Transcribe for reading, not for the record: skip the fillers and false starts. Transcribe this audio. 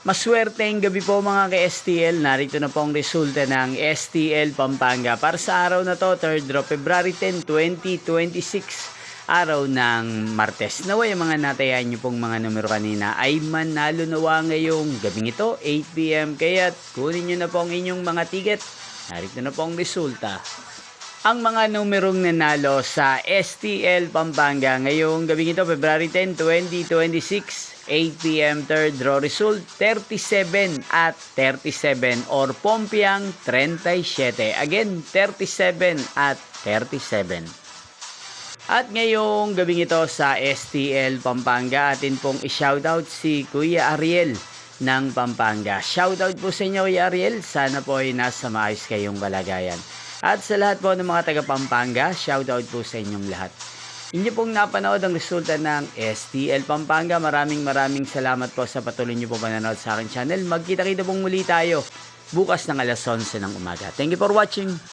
Maswerteng gabi po mga ka-STL. Narito na po ang resulta ng STL Pampanga para sa araw na to, 3rd of February 10, 2026. Araw ng Martes. Naway ang mga natayan nyo pong mga numero kanina ay manalo nawa ngayong gabing ito, 8 PM. Kaya't kunin nyo na po ang inyong mga ticket. Narito na po ang resulta. Ang mga numerong nanalo sa STL Pampanga ngayong gabing ito, February 10, 2026, 8 PM, third draw result, 37 at 37 or Pompiang 37. Again, 37 at 37. At ngayong gabing ito sa STL Pampanga, atin pong i-shoutout si Kuya Ariel ng Pampanga. Shoutout po sa inyo, Kuya Ariel. Sana po ay nasa maayos kayong kalagayan. At sa lahat po ng mga taga Pampanga, shoutout po sa inyong lahat. Inyo pong napanood ang resulta ng STL Pampanga. Maraming salamat po sa patuloy nyo po panonood sa aking channel. Magkita-kita pong muli tayo bukas ng alas 11 ng umaga. Thank you for watching.